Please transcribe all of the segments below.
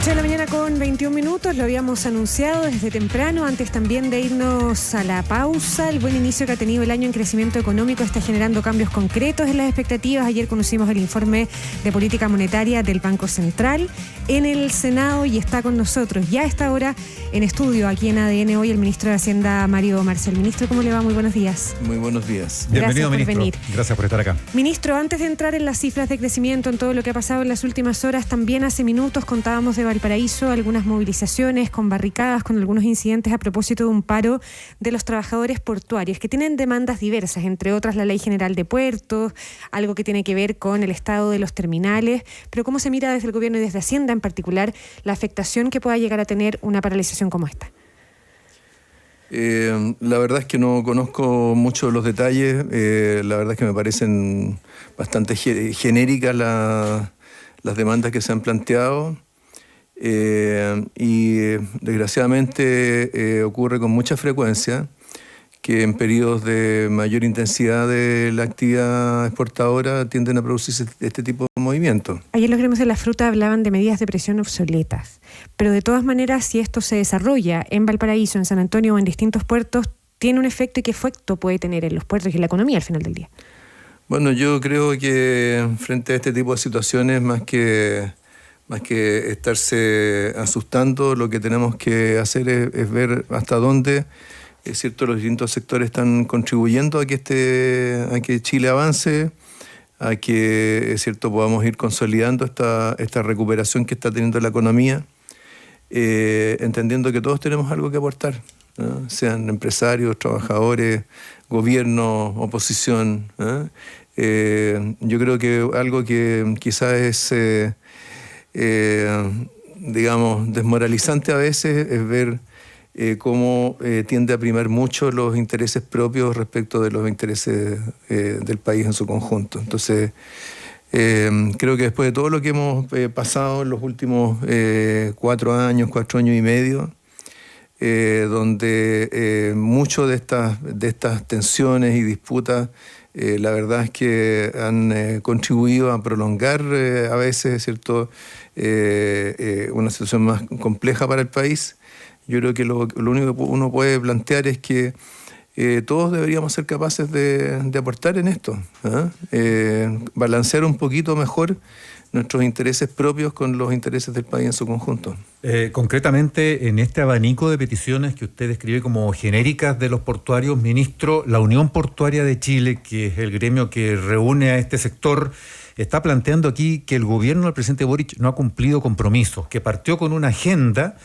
8 de la mañana con 21 minutos, lo habíamos anunciado desde temprano, antes también de irnos a la pausa. El buen inicio que ha tenido el año en crecimiento económico está generando cambios concretos en las expectativas. Ayer conocimos el informe de política monetaria del Banco Central en el Senado y está con nosotros ya a esta hora en estudio aquí en ADN hoy el ministro de Hacienda, Mario Marcel. Ministro, ¿cómo le va? Muy buenos días. Muy buenos días. Bienvenido, ministro. Venir. Gracias por estar acá. Ministro, antes de entrar en las cifras de crecimiento, en todo lo que ha pasado en las últimas horas, también hace minutos contábamos de Valparaíso, algunas movilizaciones con barricadas, con algunos incidentes a propósito de un paro de los trabajadores portuarios que tienen demandas diversas, entre otras la Ley General de Puertos, algo que tiene que ver con el estado de los terminales, pero ¿cómo se mira desde el gobierno y desde Hacienda en particular la afectación que pueda llegar a tener una paralización como esta? La verdad es que no conozco mucho los detalles, la verdad es que me parecen bastante genéricas las demandas que se han planteado. Y desgraciadamente ocurre con mucha frecuencia que en periodos de mayor intensidad de la actividad exportadora tienden a producirse este tipo de movimientos. Ayer los gremios de la fruta hablaban de medidas de presión obsoletas, pero de todas maneras, si esto se desarrolla en Valparaíso, en San Antonio o en distintos puertos, tiene un efecto y qué efecto puede tener en los puertos y en la economía al final del día. Bueno, yo creo que frente a este tipo de situaciones, más que estarse asustando, lo que tenemos que hacer es ver hasta dónde, es cierto, los distintos sectores están contribuyendo a que Chile avance, a que, es cierto, podamos ir consolidando esta recuperación que está teniendo la economía, entendiendo que todos tenemos algo que aportar, ¿no? Sean empresarios, trabajadores, gobierno, oposición, ¿no? Yo creo que algo que quizás es digamos, desmoralizante a veces es ver cómo tiende a primar mucho los intereses propios respecto de los intereses del país en su conjunto. Entonces, creo que después de todo lo que hemos pasado en los últimos 4 años y medio, donde mucho de estas tensiones y disputas la verdad es que han contribuido a prolongar a veces, ¿cierto?, una situación más compleja para el país. Yo creo que lo único que uno puede plantear es que todos deberíamos ser capaces de aportar en esto, balancear un poquito mejor nuestros intereses propios con los intereses del país en su conjunto. Concretamente, en este abanico de peticiones que usted describe como genéricas de los portuarios, ministro, la Unión Portuaria de Chile, que es el gremio que reúne a este sector, está planteando aquí que el gobierno del presidente Boric no ha cumplido compromisos, que partió con una agenda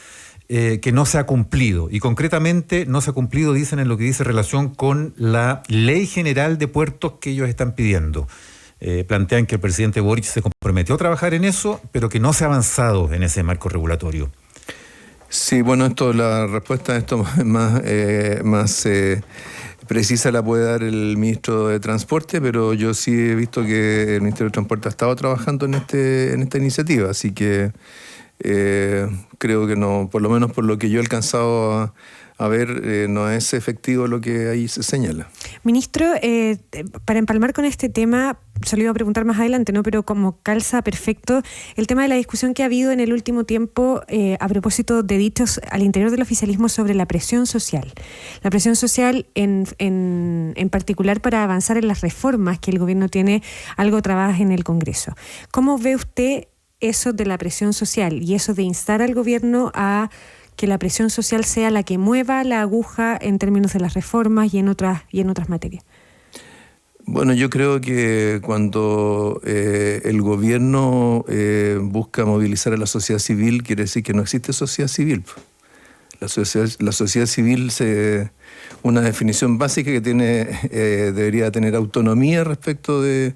que no se ha cumplido. Y concretamente no se ha cumplido, dicen, en lo que dice relación con la Ley General de Puertos que ellos están pidiendo. Plantean que el presidente Boric se comprometió a trabajar en eso, pero que no se ha avanzado en ese marco regulatorio. Sí, bueno, la respuesta a esto más precisa la puede dar el ministro de Transporte, pero yo sí he visto que el Ministerio de Transporte ha estado trabajando en esta iniciativa, así que creo que no, por lo menos por lo que yo he alcanzado a ver, no es efectivo lo que ahí se señala. Ministro, para empalmar con este tema, se lo iba a preguntar más adelante, ¿no? Pero como calza perfecto el tema de la discusión que ha habido en el último tiempo a propósito de dichos al interior del oficialismo sobre la presión social. La presión social en particular para avanzar en las reformas que el gobierno tiene algo trabadas en el Congreso. ¿Cómo ve usted eso de la presión social y eso de instar al gobierno a que la presión social sea la que mueva la aguja en términos de las reformas y en otras materias? Bueno, yo creo que cuando el gobierno busca movilizar a la sociedad civil, quiere decir que no existe sociedad civil. La sociedad civil, una definición básica que debería tener autonomía respecto del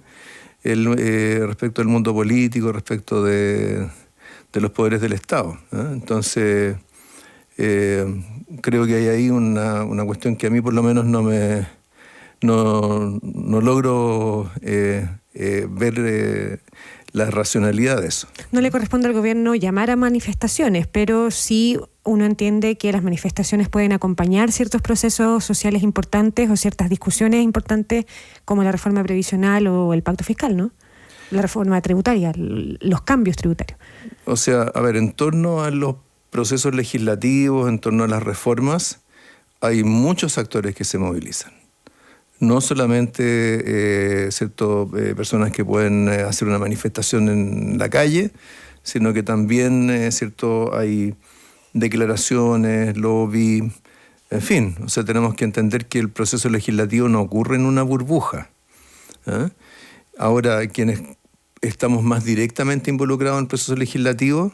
mundo político, respecto de los poderes del Estado, ¿eh? Entonces, creo que hay ahí una cuestión que a mí por lo menos no logro ver la racionalidad de eso. No le corresponde al gobierno llamar a manifestaciones, pero sí uno entiende que las manifestaciones pueden acompañar ciertos procesos sociales importantes o ciertas discusiones importantes como la reforma previsional o el pacto fiscal, ¿no? la reforma tributaria, los cambios tributarios. O sea, a ver, en torno a los procesos legislativos, en torno a las reformas, hay muchos actores que se movilizan. No solamente personas que pueden hacer una manifestación en la calle, sino que también hay declaraciones, lobby, en fin. O sea, tenemos que entender que el proceso legislativo no ocurre en una burbuja. Ahora, quienes estamos más directamente involucrados en el proceso legislativo,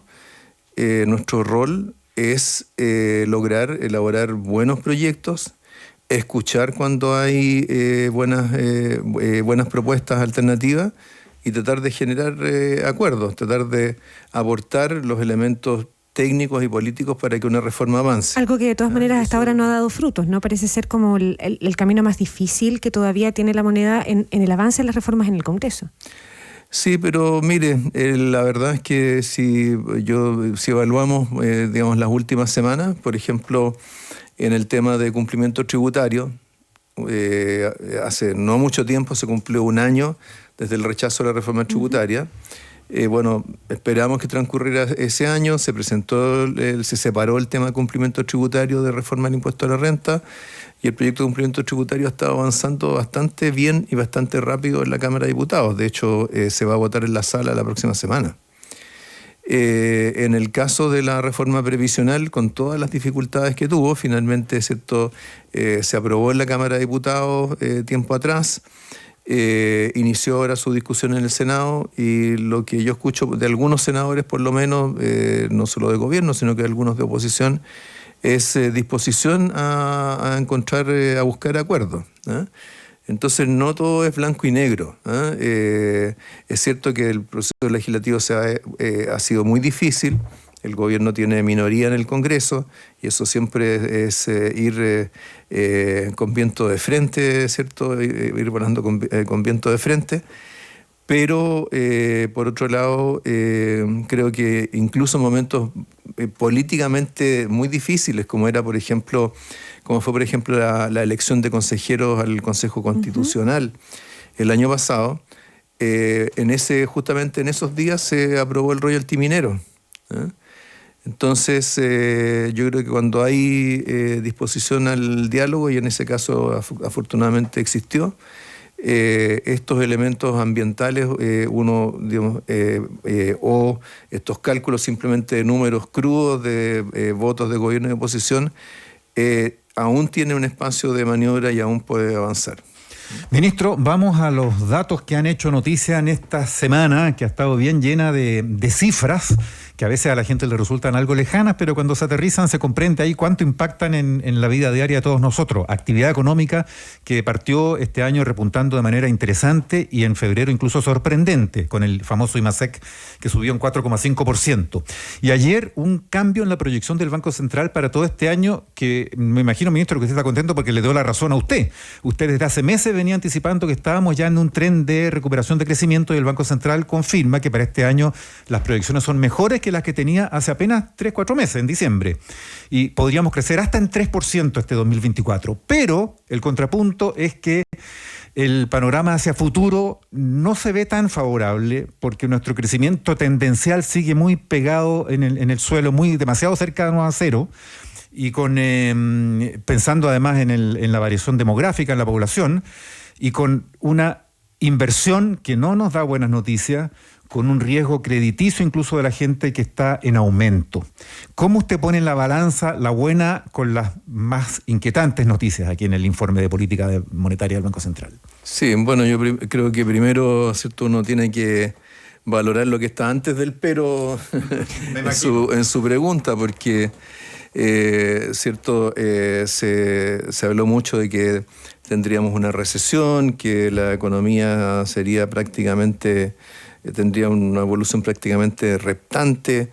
nuestro rol es lograr elaborar buenos proyectos, escuchar cuando hay buenas propuestas alternativas y tratar de generar acuerdos, tratar de aportar los elementos técnicos y políticos para que una reforma avance. Algo que de todas maneras hasta ahora no ha dado frutos, ¿no? Parece ser como el camino más difícil que todavía tiene la moneda en el avance de las reformas en el Congreso. Sí, pero mire, la verdad es que si evaluamos digamos, las últimas semanas, por ejemplo, en el tema de cumplimiento tributario, hace no mucho tiempo se cumplió un año desde el rechazo de la reforma tributaria. Esperamos que transcurriera ese año, se separó el tema de cumplimiento tributario de reforma del impuesto a la renta, y el proyecto de cumplimiento tributario ha estado avanzando bastante bien y bastante rápido en la Cámara de Diputados. De hecho, se va a votar en la sala la próxima semana. En el caso de la reforma previsional, con todas las dificultades que tuvo, finalmente se aprobó en la Cámara de Diputados tiempo atrás. Inició ahora su discusión en el Senado, y lo que yo escucho de algunos senadores, por lo menos, no solo de gobierno, sino que de algunos de oposición, es disposición a buscar acuerdos. Entonces no todo es blanco y negro. Es cierto que el proceso legislativo ha sido muy difícil. El gobierno tiene minoría en el Congreso y eso siempre es ir con viento de frente, ¿cierto? Ir volando con viento de frente. Pero, por otro lado, creo que incluso en momentos políticamente muy difíciles, como fue, por ejemplo, la elección de consejeros al Consejo Constitucional el año pasado, justamente en esos días se aprobó el royalty minero. Entonces, yo creo que cuando hay disposición al diálogo, y en ese caso afortunadamente existió, estos elementos ambientales, o estos cálculos simplemente de números crudos de votos de gobierno y oposición, aún tiene un espacio de maniobra y aún puede avanzar. Ministro, vamos a los datos que han hecho noticia en esta semana, que ha estado bien llena de cifras, que a veces a la gente le resultan algo lejanas, pero cuando se aterrizan se comprende ahí cuánto impactan en la vida diaria de todos nosotros. Actividad económica que partió este año repuntando de manera interesante y en febrero incluso sorprendente, con el famoso IMASEC que subió un 4,5%. Y ayer un cambio en la proyección del Banco Central para todo este año, que me imagino, ministro, que usted está contento porque le dio la razón a usted. Usted desde hace meses venía anticipando que estábamos ya en un tren de recuperación de crecimiento, y el Banco Central confirma que para este año las proyecciones son mejores que las que tenía hace apenas 3-4 meses, en diciembre. Y podríamos crecer hasta en 3% este 2024. Pero el contrapunto es que el panorama hacia futuro no se ve tan favorable, porque nuestro crecimiento tendencial sigue muy pegado en el suelo, demasiado cercano a cero. Y pensando además en la variación demográfica en la población, y con una inversión que no nos da buenas noticias, con un riesgo crediticio incluso de la gente que está en aumento. ¿Cómo usted pone en la balanza la buena con las más inquietantes noticias aquí en el informe de política monetaria del Banco Central? Sí, bueno, yo creo que primero, ¿cierto?, uno tiene que valorar lo que está antes del pero en su pregunta, porque se habló mucho de que tendríamos una recesión, que la economía tendría una evolución prácticamente reptante,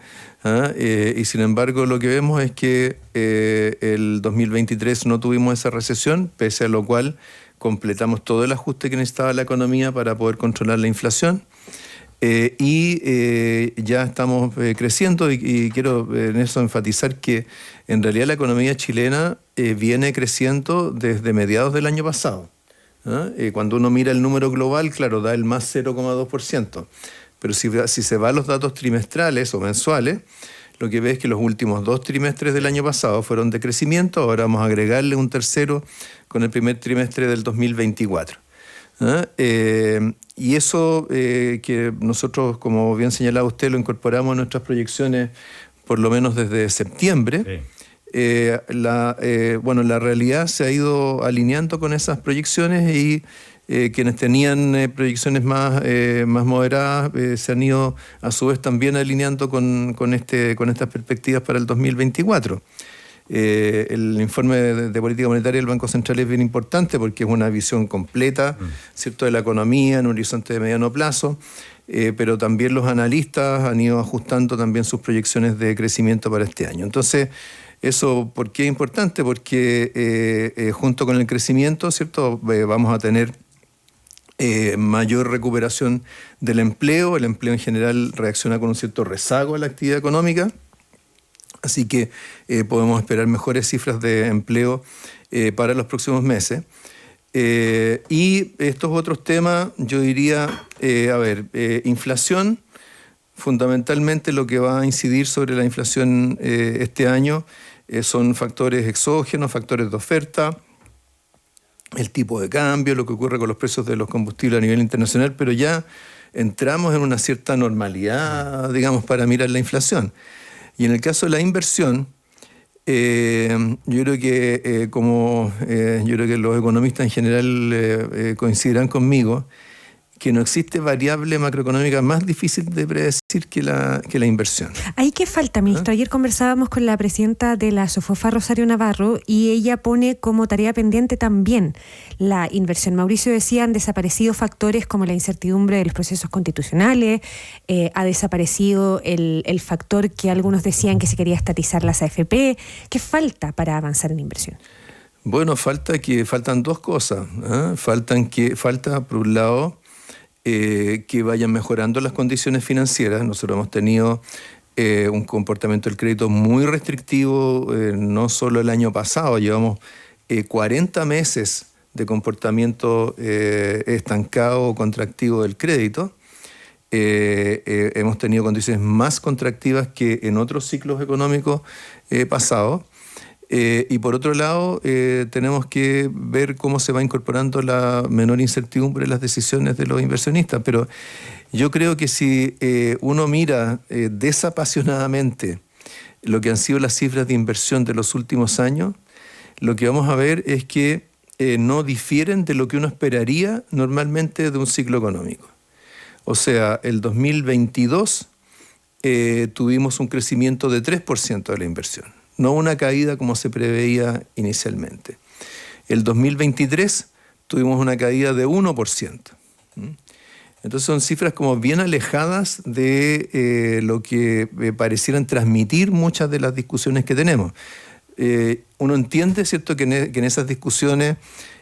y sin embargo lo que vemos es que el 2023 no tuvimos esa recesión, pese a lo cual completamos todo el ajuste que necesitaba la economía para poder controlar la inflación. Ya estamos creciendo, y quiero en eso enfatizar que en realidad la economía chilena viene creciendo desde mediados del año pasado. Cuando uno mira el número global, claro, da el más 0,2%. Pero si se va a los datos trimestrales o mensuales, lo que ve es que los últimos 2 trimestres del año pasado fueron de crecimiento. Ahora vamos a agregarle un tercero con el primer trimestre del 2024. Y eso que nosotros, como bien señalaba usted, lo incorporamos en nuestras proyecciones por lo menos desde septiembre. Sí. La realidad se ha ido alineando con esas proyecciones y quienes tenían proyecciones más moderadas se han ido a su vez también alineando con estas perspectivas para el 2024. El informe de política monetaria del Banco Central es bien importante porque es una visión completa, ¿cierto?, de la economía en un horizonte de mediano plazo, pero también los analistas han ido ajustando también sus proyecciones de crecimiento para este año. Entonces, ¿eso por qué es importante? Porque junto con el crecimiento, ¿cierto?, vamos a tener mayor recuperación del empleo. El empleo en general reacciona con un cierto rezago a la actividad económica. Así que podemos esperar mejores cifras de empleo para los próximos meses. Y estos otros temas, yo diría, inflación, fundamentalmente lo que va a incidir sobre la inflación este año son factores exógenos, factores de oferta, el tipo de cambio, lo que ocurre con los precios de los combustibles a nivel internacional, pero ya entramos en una cierta normalidad, digamos, para mirar la inflación. Y en el caso de la inversión, yo creo que los economistas en general coincidirán conmigo que no existe variable macroeconómica más difícil de predecir que la inversión. ¿Ahí qué falta, ministro? Ayer conversábamos con la presidenta de la SOFOFA, Rosario Navarro, y ella pone como tarea pendiente también la inversión. Mauricio decía, han desaparecido factores como la incertidumbre de los procesos constitucionales, ha desaparecido el factor que algunos decían que se quería estatizar las AFP. ¿Qué falta para avanzar en inversión? Bueno, faltan dos cosas. Falta, por un lado, que vayan mejorando las condiciones financieras. Nosotros hemos tenido un comportamiento del crédito muy restrictivo, no solo el año pasado, llevamos 40 meses de comportamiento estancado o contractivo del crédito. Hemos tenido condiciones más contractivas que en otros ciclos económicos pasados. Y por otro lado, tenemos que ver cómo se va incorporando la menor incertidumbre en las decisiones de los inversionistas. Pero yo creo que si uno mira desapasionadamente lo que han sido las cifras de inversión de los últimos años, lo que vamos a ver es que no difieren de lo que uno esperaría normalmente de un ciclo económico. O sea, el 2022 tuvimos un crecimiento de 3% de la inversión. No una caída como se preveía inicialmente. El 2023 tuvimos una caída de 1%. Entonces son cifras como bien alejadas de lo que parecieran transmitir muchas de las discusiones que tenemos. Uno entiende, ¿cierto?, que en esas discusiones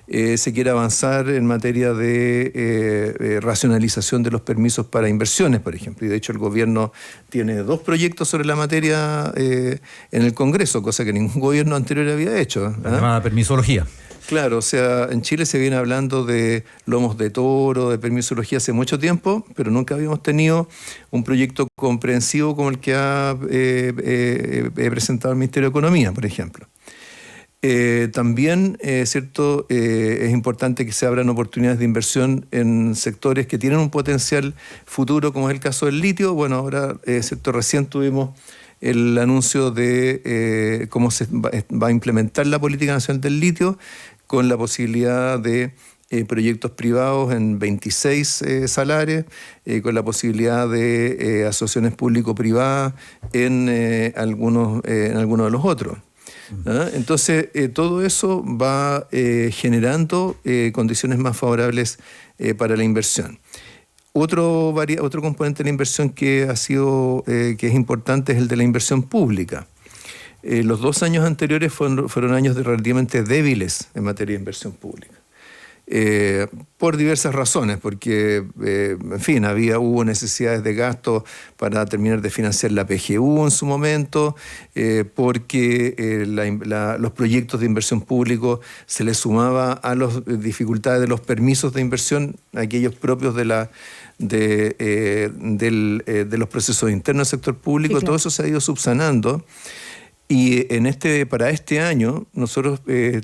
se quiere avanzar en materia de racionalización de los permisos para inversiones, por ejemplo. Y de hecho el gobierno tiene 2 proyectos sobre la materia en el Congreso, cosa que ningún gobierno anterior había hecho. La llamada permisología. Claro, o sea, en Chile se viene hablando de lomos de toro, de permisología hace mucho tiempo, pero nunca habíamos tenido un proyecto comprensivo como el que ha presentado el Ministerio de Economía, por ejemplo. También, ¿cierto? Es importante que se abran oportunidades de inversión en sectores que tienen un potencial futuro, como es el caso del litio. Bueno, ahora, ¿cierto?, recién tuvimos el anuncio de cómo se va a implementar la política nacional del litio, con la posibilidad de proyectos privados en 26 salares, con la posibilidad de asociaciones público-privadas en algunos de los otros. Entonces, todo eso va generando condiciones más favorables para la inversión. Otro componente de la inversión que es importante es el de la inversión pública. Los 2 años anteriores fueron años relativamente débiles en materia de inversión pública. por diversas razones, porque, en fin, hubo necesidades de gasto para terminar de financiar la PGU en su momento, porque los proyectos de inversión público se les sumaba a las dificultades de los permisos de inversión, aquellos propios de los procesos internos del sector público. Sí, claro. Todo eso se ha ido subsanando. Y para este año nosotros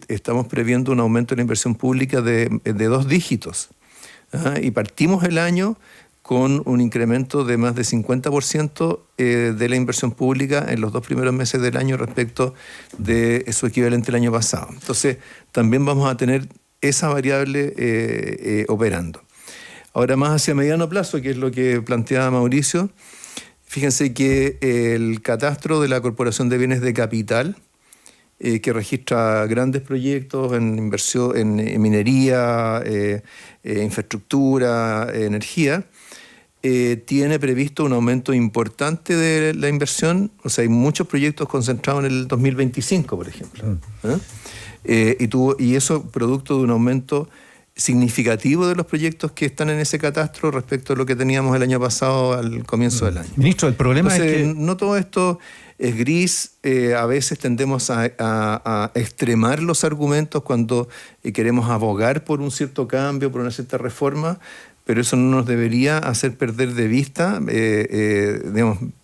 estamos previendo un aumento de la inversión pública de 2 dígitos. Y partimos el año con un incremento de más de 50% de la inversión pública en los 2 primeros meses del año respecto de su equivalente el año pasado. Entonces también vamos a tener esa variable operando. Ahora, más hacia mediano plazo, que es lo que planteaba Mauricio, fíjense que el catastro de la Corporación de Bienes de Capital, que registra grandes proyectos en inversión en minería, infraestructura, energía, tiene previsto un aumento importante de la inversión. O sea, hay muchos proyectos concentrados en el 2025, por ejemplo. Y eso producto de un aumento significativo de los proyectos que están en ese catastro respecto a lo que teníamos el año pasado al comienzo del año. Ministro, el problema es que no todo esto es gris. A veces tendemos a extremar los argumentos cuando queremos abogar por un cierto cambio, por una cierta reforma, pero eso no nos debería hacer perder de vista,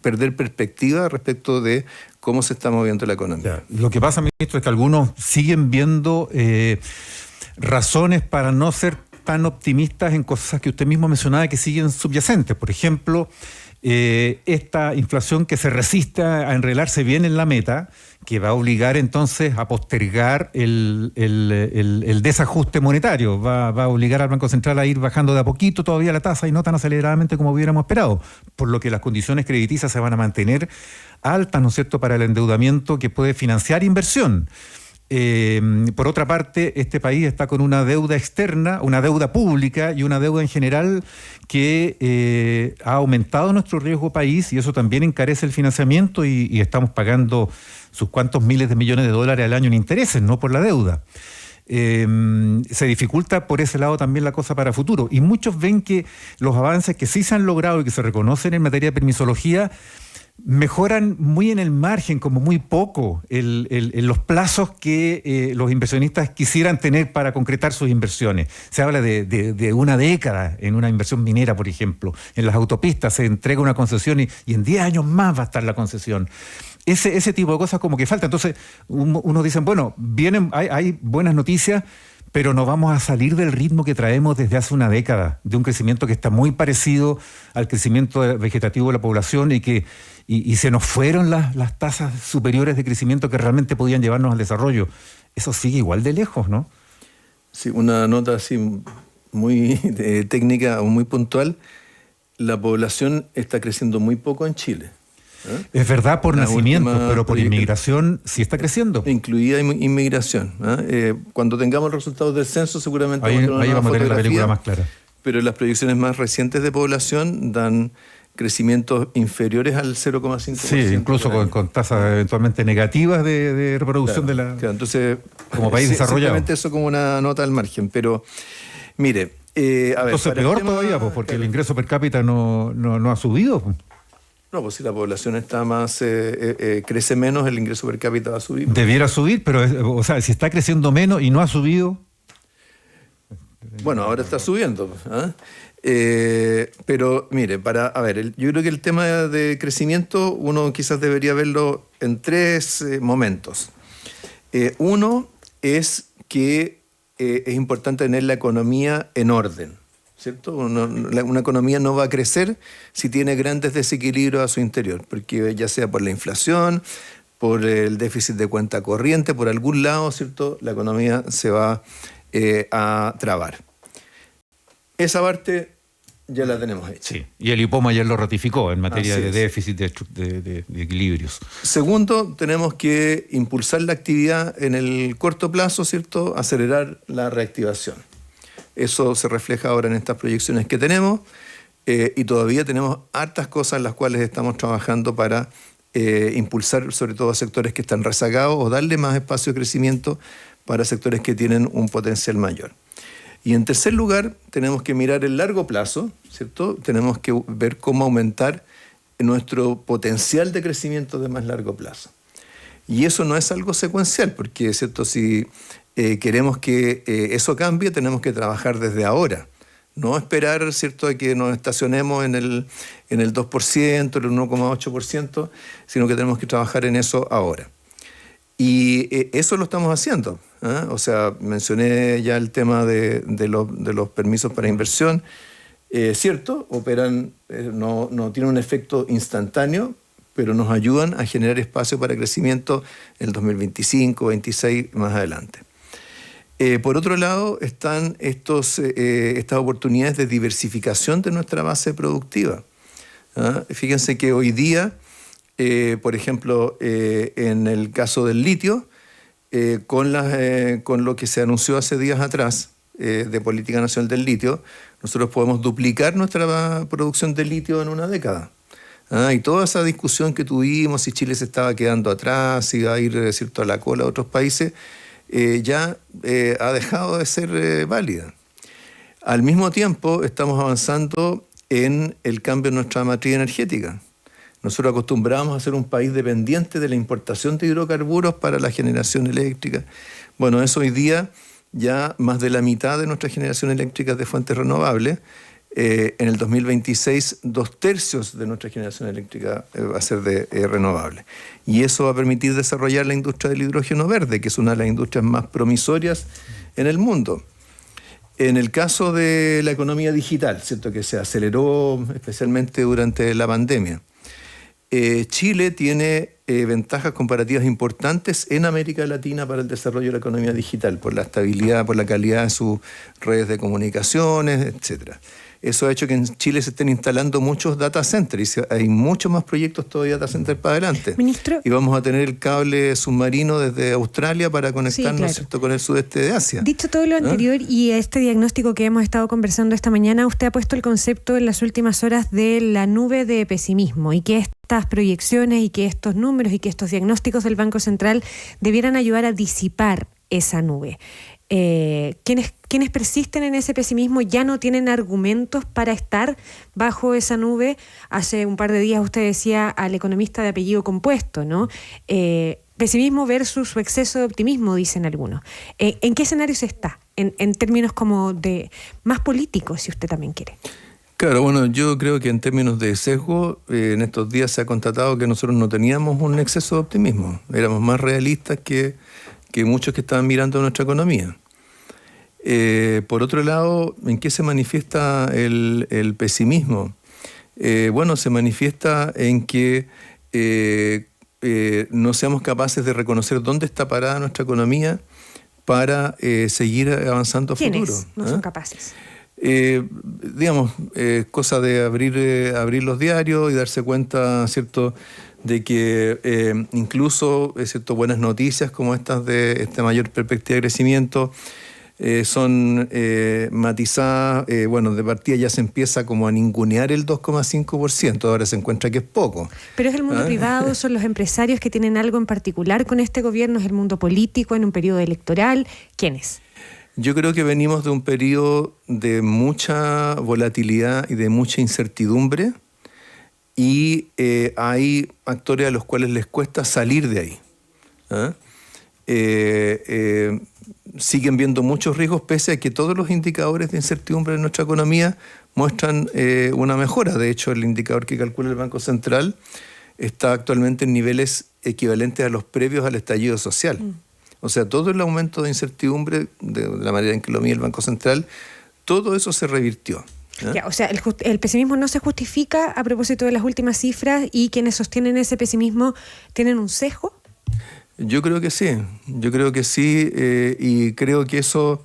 perder perspectiva respecto de cómo se está moviendo la economía. Lo que pasa, ministro, es que algunos siguen viendo razones para no ser tan optimistas en cosas que usted mismo mencionaba que siguen subyacentes. Por ejemplo, esta inflación que se resiste a enredarse bien en la meta, que va a obligar entonces a postergar el desajuste monetario, va a obligar al Banco Central a ir bajando de a poquito todavía la tasa y no tan aceleradamente como hubiéramos esperado, por lo que las condiciones crediticias se van a mantener altas, ¿no es cierto?, para el endeudamiento que puede financiar inversión. Por otra parte, este país está con una deuda externa, una deuda pública y una deuda en general que ha aumentado nuestro riesgo país, y eso también encarece el financiamiento y estamos pagando sus cuantos miles de millones de dólares al año en intereses, no por la deuda. Se dificulta por ese lado también la cosa para futuro, y muchos ven que los avances que sí se han logrado y que se reconocen en materia de permisología mejoran muy en el margen, como muy poco, en los plazos que los inversionistas quisieran tener para concretar sus inversiones. Se habla de una década en una inversión minera, por ejemplo. En las autopistas se entrega una concesión y en 10 años más va a estar la concesión. Ese tipo de cosas como que falta. Entonces uno dice, bueno, hay buenas noticias, pero no vamos a salir del ritmo que traemos desde hace una década, de un crecimiento que está muy parecido al crecimiento vegetativo de la población y se nos fueron las tasas superiores de crecimiento que realmente podían llevarnos al desarrollo. Eso sigue igual de lejos, ¿no? Sí, una nota así muy técnica o muy puntual. La población está creciendo muy poco en Chile. Es verdad por nacimiento, pero por inmigración sí está creciendo. Incluida inmigración. Cuando tengamos los resultados del censo seguramente ahí vamos a tener la película más clara. Pero las proyecciones más recientes de población dan crecimientos inferiores al 0,5%. Sí, incluso con tasas eventualmente negativas de reproducción de la... Claro, entonces, como país desarrollado. Simplemente eso como una nota al margen, pero mire... entonces peor todavía, pues, porque el ingreso per cápita no ha subido. No, pues si la población está más crece menos, el ingreso per cápita va a subir. Debiera subir, pero o sea, si está creciendo menos y no ha subido... Bueno, ahora está subiendo. Pero mire, yo creo que el tema de crecimiento uno quizás debería verlo en 3 momentos. Uno es que es importante tener la economía en orden, ¿cierto? Una economía no va a crecer si tiene grandes desequilibrios a su interior, porque ya sea por la inflación, por el déficit de cuenta corriente, por algún lado, ¿cierto? La economía se va a trabar. Esa parte ya la tenemos hecha. Sí, y el IPOM ayer lo ratificó en materia de déficit de equilibrios. Segundo, tenemos que impulsar la actividad en el corto plazo, ¿cierto? Acelerar la reactivación. Eso se refleja ahora en estas proyecciones que tenemos y todavía tenemos hartas cosas en las cuales estamos trabajando para impulsar sobre todo a sectores que están rezagados o darle más espacio de crecimiento para sectores que tienen un potencial mayor. Y en tercer lugar, tenemos que mirar el largo plazo, ¿cierto? Tenemos que ver cómo aumentar nuestro potencial de crecimiento de más largo plazo. Y eso no es algo secuencial, porque, ¿cierto? Si queremos que eso cambie, tenemos que trabajar desde ahora. No esperar, ¿cierto?, a que nos estacionemos en el 2%, el 1,8%, sino que tenemos que trabajar en eso ahora. Y eso lo estamos haciendo, ¿eh? O sea, mencioné ya el tema de los permisos para inversión. Cierto, operan, no tienen un efecto instantáneo, pero nos ayudan a generar espacio para crecimiento en el 2025, 2026, más adelante. Por otro lado, están estas oportunidades de diversificación de nuestra base productiva. ¿Ah? Fíjense que hoy día, por ejemplo, en el caso del litio, con lo que se anunció hace días atrás de Política Nacional del Litio, nosotros podemos duplicar nuestra producción de litio en una década. Y toda esa discusión que tuvimos, si Chile se estaba quedando atrás, si iba a ir, ¿cierto?, a la cola a otros países, ya ha dejado de ser válida. Al mismo tiempo, estamos avanzando en el cambio en nuestra matriz energética. Nosotros acostumbrábamos a ser un país dependiente de la importación de hidrocarburos para la generación eléctrica. Bueno, eso hoy día ya más de la mitad de nuestra generación eléctrica es de fuentes renovables. En el 2026, 2/3 de nuestra generación eléctrica va a ser de renovable. Y eso va a permitir desarrollar la industria del hidrógeno verde, que es una de las industrias más promisorias en el mundo. En el caso de la economía digital, ¿cierto?, que se aceleró especialmente durante la pandemia, Chile tiene ventajas comparativas importantes en América Latina para el desarrollo de la economía digital, por la estabilidad, por la calidad de sus redes de comunicaciones, etcétera. Eso ha hecho que en Chile se estén instalando muchos data centers y hay muchos más proyectos todavía de data centers para adelante. Ministro. Y vamos a tener el cable submarino desde Australia para conectarnos, sí, claro, ¿cierto?, con el sudeste de Asia. Dicho todo lo anterior y este diagnóstico que hemos estado conversando esta mañana, usted ha puesto el concepto en las últimas horas de la nube de pesimismo y que estas proyecciones y que estos números y que estos diagnósticos del Banco Central debieran ayudar a disipar esa nube. Quienes persisten en ese pesimismo ya no tienen argumentos para estar bajo esa nube. Hace un par de días usted decía al economista de apellido compuesto, ¿no? Pesimismo versus su exceso de optimismo, dicen algunos. ¿En qué escenario se está? En términos como de más políticos, si usted también quiere. Claro, bueno, yo creo que en términos de sesgo, en estos días se ha constatado que nosotros no teníamos un exceso de optimismo. Éramos más realistas que muchos que estaban mirando nuestra economía. Por otro lado, ¿en qué se manifiesta el pesimismo? Bueno, se manifiesta en que no seamos capaces de reconocer dónde está parada nuestra economía para seguir avanzando a futuro. ¿Quiénes no son capaces? Digamos, cosa de abrir los diarios y darse cuenta, ¿cierto?, de que incluso, ¿cierto?, buenas noticias como estas de esta mayor perspectiva de crecimiento son matizadas. Bueno, de partida ya se empieza como a ningunear el 2,5%, ahora se encuentra que es poco. Pero es el mundo privado, son los empresarios que tienen algo en particular con este gobierno, es el mundo político en un periodo electoral. ¿Quiénes? Yo creo que venimos de un periodo de mucha volatilidad y de mucha incertidumbre y hay actores a los cuales les cuesta salir de ahí. Siguen viendo muchos riesgos pese a que todos los indicadores de incertidumbre en nuestra economía muestran una mejora. De hecho, el indicador que calcula el Banco Central está actualmente en niveles equivalentes a los previos al estallido social. O sea, todo el aumento de incertidumbre, de la manera en que lo mide el Banco Central, todo eso se revirtió. Ya, o sea, el pesimismo no se justifica a propósito de las últimas cifras y quienes sostienen ese pesimismo tienen un sesgo. Yo creo que sí, y creo que eso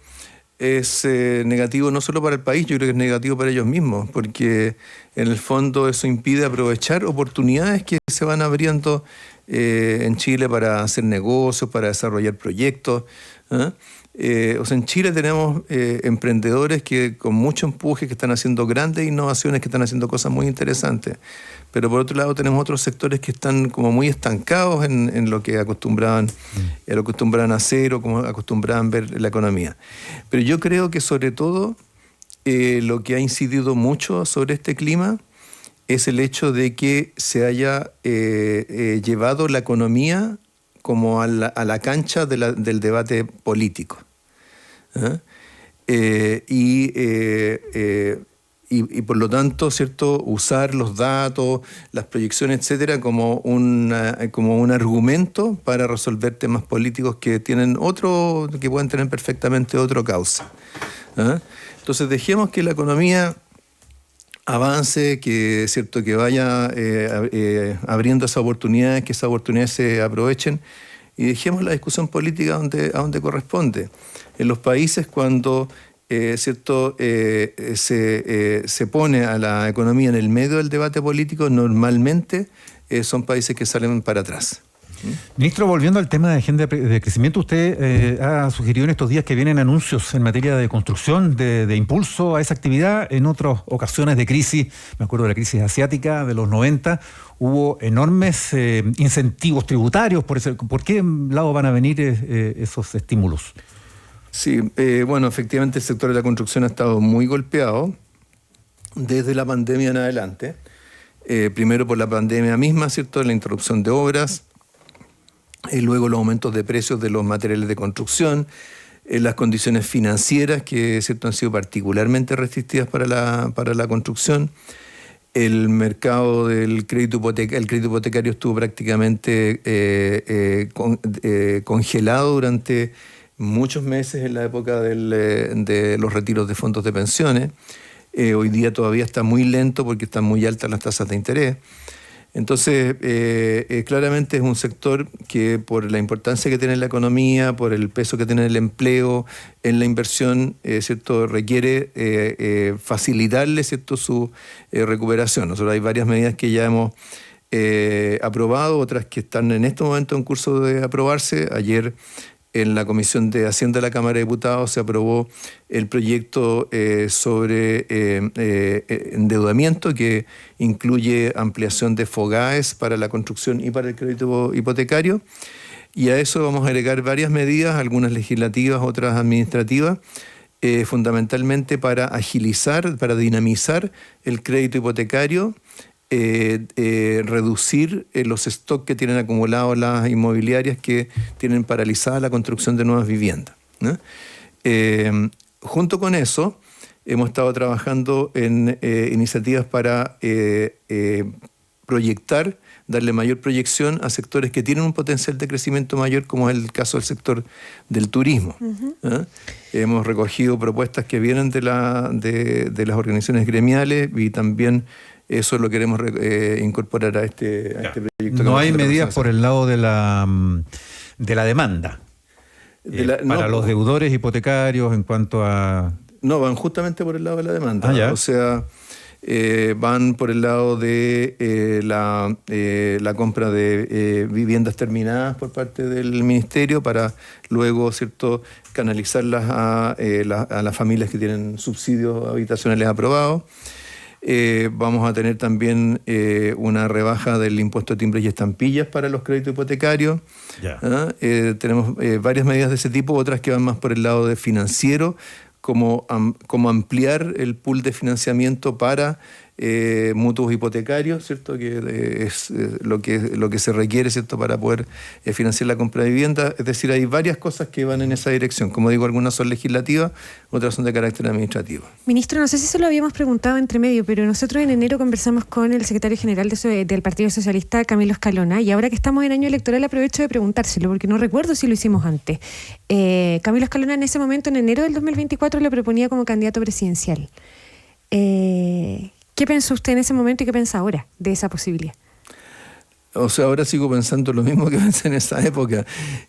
es negativo no solo para el país, yo creo que es negativo para ellos mismos, porque en el fondo eso impide aprovechar oportunidades que se van abriendo en Chile para hacer negocios, para desarrollar proyectos. O sea, en Chile tenemos emprendedores que con mucho empuje, que están haciendo grandes innovaciones, que están haciendo cosas muy interesantes. Pero por otro lado tenemos otros sectores que están como muy estancados en lo que acostumbraban a hacer o como acostumbraban ver la economía. Pero yo creo que sobre todo lo que ha incidido mucho sobre este clima es el hecho de que se haya llevado la economía como a la cancha del debate político. Y por lo tanto, ¿cierto?, usar los datos, las proyecciones, etcétera, como un argumento para resolver temas políticos que pueden tener perfectamente otro cauce. Entonces, dejemos que la economía avance, que vaya abriendo esas oportunidades, que esas oportunidades se aprovechen, y dejemos la discusión política a donde corresponde. En los países cuando se pone a la economía en el medio del debate político, normalmente son países que salen para atrás. Ministro, volviendo al tema de agenda de crecimiento, usted ha sugerido en estos días que vienen anuncios en materia de construcción, de impulso a esa actividad. En otras ocasiones de crisis, me acuerdo de la crisis asiática de los 90, hubo enormes incentivos tributarios. ¿Por qué lado van a venir esos estímulos? Sí, bueno, efectivamente el sector de la construcción ha estado muy golpeado desde la pandemia en adelante. Primero por la pandemia misma, ¿cierto?, la interrupción de obras, luego los aumentos de precios de los materiales de construcción, las condiciones financieras que, ¿cierto?, han sido particularmente restrictivas para la construcción. El mercado del crédito hipotecario estuvo prácticamente congelado durante muchos meses en la época de los retiros de fondos de pensiones. Hoy día todavía está muy lento porque están muy altas las tasas de interés. Entonces, claramente es un sector que, por la importancia que tiene en la economía, por el peso que tiene en el empleo, en la inversión, ¿cierto?, requiere facilitarle, ¿cierto?, su recuperación. Nosotros hay varias medidas que ya hemos aprobado, otras que están en este momento en curso de aprobarse. Ayer, en la Comisión de Hacienda de la Cámara de Diputados se aprobó el proyecto sobre endeudamiento, que incluye ampliación de FOGAES para la construcción y para el crédito hipotecario. Y a eso vamos a agregar varias medidas, algunas legislativas, otras administrativas, fundamentalmente para agilizar, para dinamizar el crédito hipotecario, reducir los stocks que tienen acumulados las inmobiliarias que tienen paralizada la construcción de nuevas viviendas, ¿no? Junto con eso, hemos estado trabajando en iniciativas para proyectar, darle mayor proyección a sectores que tienen un potencial de crecimiento mayor, como es el caso del sector del turismo. Uh-huh. Hemos recogido propuestas que vienen de las organizaciones gremiales, y también eso lo queremos incorporar a este proyecto. No hay medidas por el lado de la demanda para los deudores hipotecarios en cuanto a... No, van justamente por el lado de la demanda. O sea, van por el lado de la compra de viviendas terminadas por parte del Ministerio para luego, ¿cierto?, canalizarlas a las familias que tienen subsidios habitacionales aprobados. Vamos a tener también una rebaja del impuesto de timbres y estampillas para los créditos hipotecarios. Tenemos varias medidas de ese tipo, otras que van más por el lado de financiero, como ampliar el pool de financiamiento para mutuos hipotecarios, ¿cierto?, que es lo que se requiere, ¿cierto?, para poder financiar la compra de vivienda. Es decir, hay varias cosas que van en esa dirección. Como digo, algunas son legislativas, otras son de carácter administrativo. Ministro, no sé si se lo habíamos preguntado entre medio, pero nosotros en enero conversamos con el secretario general del Partido Socialista, Camilo Escalona, y ahora que estamos en año electoral aprovecho de preguntárselo, porque no recuerdo si lo hicimos antes. Camilo Escalona en ese momento, en enero del 2024, le proponía como candidato presidencial. ¿Qué pensó usted en ese momento y qué piensa ahora de esa posibilidad? O sea, ahora sigo pensando lo mismo que pensé en esa época,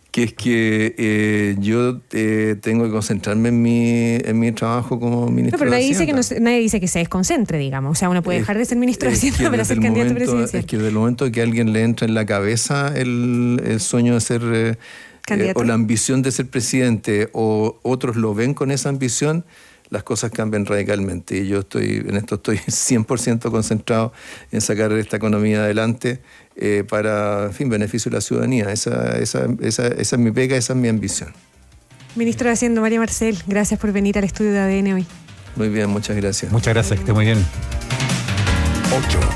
que es que yo tengo que concentrarme en mi trabajo como ministro de Hacienda. Nadie dice que se desconcentre, digamos. O sea, uno puede dejar de ser ministro de Hacienda para ser candidato presidencial. Es que desde el momento que a alguien le entra en la cabeza el sueño de ser candidato. o la ambición de ser presidente, o otros lo ven con esa ambición, las cosas cambian radicalmente. Y yo estoy 100% concentrado en sacar esta economía adelante para, en fin, beneficio de la ciudadanía. Esa es mi pega, esa es mi ambición. Ministro de Hacienda, Mario Marcel, gracias por venir al estudio de ADN hoy. Muy bien, muchas gracias. Muchas gracias, que esté muy bien. 8.